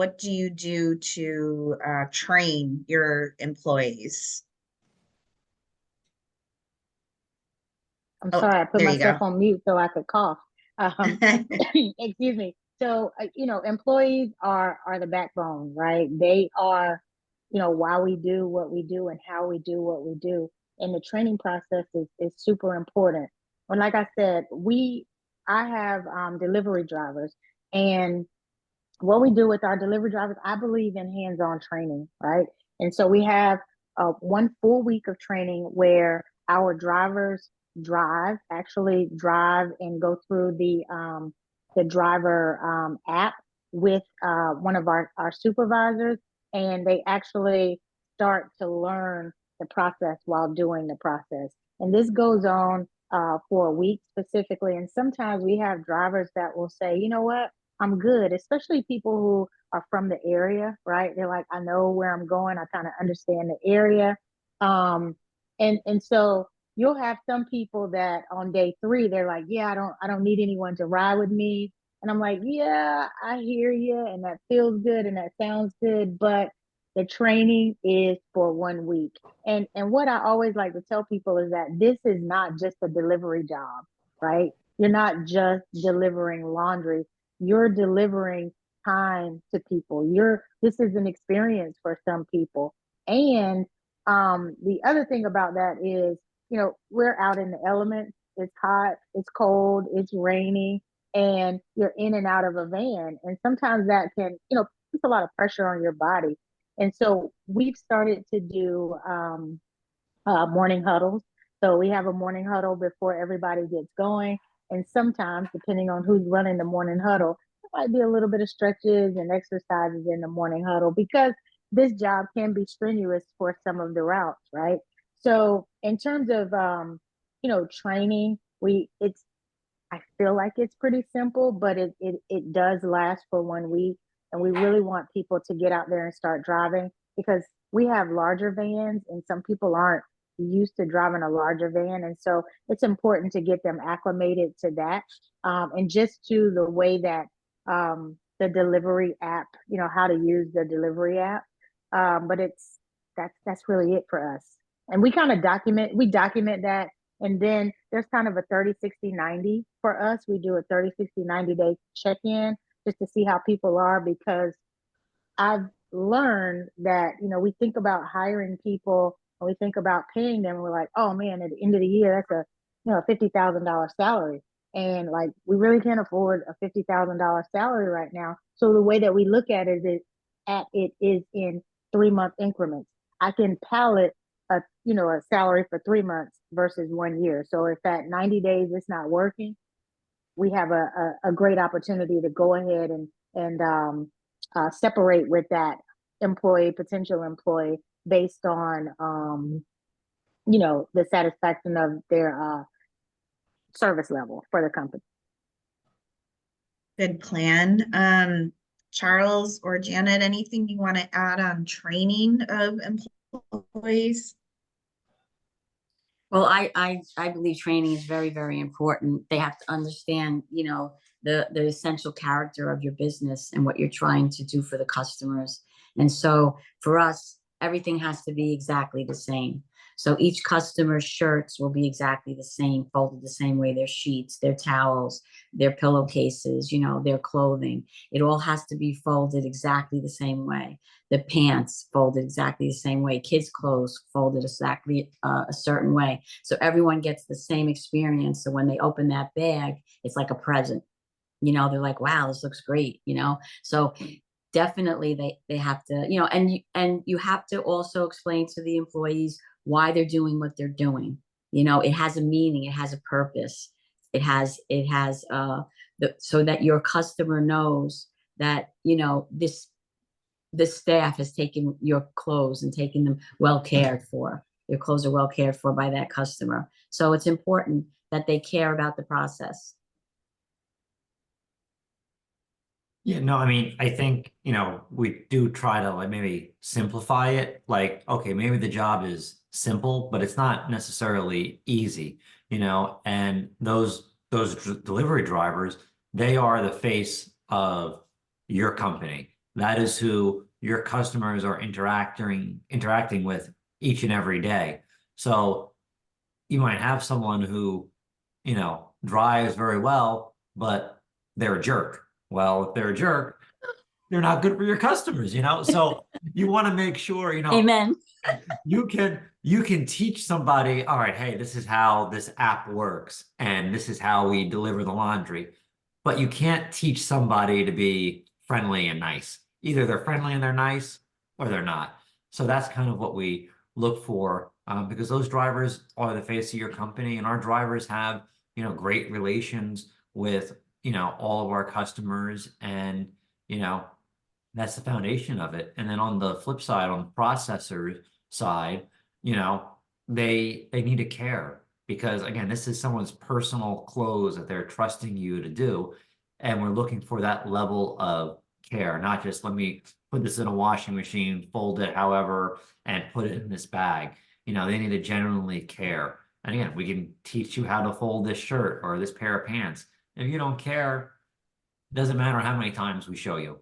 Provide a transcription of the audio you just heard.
what do you do to train your employees? I'm Oh, sorry, I put there you myself go. on mute so I could cough. Um, excuse me. So, employees are the backbone, right? They are, why we do what we do and how we do what we do. And the training process is super important. And like I said, I have delivery drivers, and what we do with our delivery drivers, I believe in hands-on training, right? And so we have one full week of training where our drivers actually drive and go through the driver app with one of our supervisors, and they actually start to learn the process while doing the process. And this goes on for a week specifically. And sometimes we have drivers that will say, you know what? I'm good, especially people who are from the area, right? They're like, I know where I'm going. I kind of understand the area. Um, and so you'll have some people that on day three, they're like, yeah, I don't need anyone to ride with me. And I'm like, yeah, I hear you, and that feels good and that sounds good, but the training is for 1 week. And what I always like to tell people is that this is not just a delivery job, right? You're not just delivering laundry, you're delivering time to people. This is an experience for some people. And the other thing about that is, we're out in the elements. It's hot, it's cold, it's rainy, and you're in and out of a van. And sometimes that can, put a lot of pressure on your body. And so we've started to do morning huddles. So we have a morning huddle before everybody gets going. And sometimes, depending on who's running the morning huddle, there might be a little bit of stretches and exercises in the morning huddle because this job can be strenuous for some of the routes, right? So in terms of training, I feel like it's pretty simple, but it does last for 1 week. And we really want people to get out there and start driving because we have larger vans and some people aren't used to driving a larger van. And so it's important to get them acclimated to that. And just to the way that the delivery app, how to use the delivery app. But that's really it for us. And we document that, and then there's kind of a 30, 60, 90 for us. We do a 30, 60, 90-day check in just to see how people are because I've learned that, we think about hiring people and we think about paying them. And we're like, oh man, at the end of the year, that's $50,000 salary. And like, we really can't afford a $50,000 salary right now. So the way that we look at it is in 3-month increments. I can pallet a salary for 3 months versus 1 year. So if at 90 days it's not working, we have a great opportunity to go ahead and separate with that potential employee based on the satisfaction of their service level for the company. Good plan. Charles or Janet, anything you want to add on training of employees? Well, I believe training is very, very important. They have to understand, the essential character of your business and what you're trying to do for the customers. And so for us, everything has to be exactly the same. So each customer's shirts will be exactly the same, folded the same way, their sheets, their towels, their pillowcases, their clothing. It all has to be folded exactly the same way. The pants folded exactly the same way. Kids' clothes folded exactly a certain way. So everyone gets the same experience. So when they open that bag, it's like a present. They're like, wow, this looks great, So definitely they have to, and you have to also explain to the employees why they're doing what they're doing. It has a meaning, it has a purpose. So that your customer knows that, this staff has taken your clothes and taken them well cared for. Your clothes are well cared for by that customer. So it's important that they care about the process. Yeah, no, I mean, I think, we do try to like maybe simplify it. Like, okay, maybe the job is simple, but it's not necessarily easy, and those delivery drivers, they are the face of your company. That is who your customers are interacting with each and every day. So you might have someone who, drives very well, but they're a jerk. Well, if they're a jerk, they're not good for your customers. So you want to make sure, Amen. you can teach somebody, all right, hey, this is how this app works, and this is how we deliver the laundry. But you can't teach somebody to be friendly and nice. Either they're friendly and they're nice, or they're not. So that's kind of what we look for, because those drivers are the face of your company, and our drivers have, great relations with, all of our customers, and you know, that's the foundation of it. And then on the flip side, on the processor side, you know, they need to care, because again, this is someone's personal clothes that they're trusting you to do. And we're looking for that level of care, not just let me put this in a washing machine, fold it however, and put it in this bag. They need to genuinely care. And again, we can teach you how to fold this shirt or this pair of pants. If you don't care, it doesn't matter how many times we show you.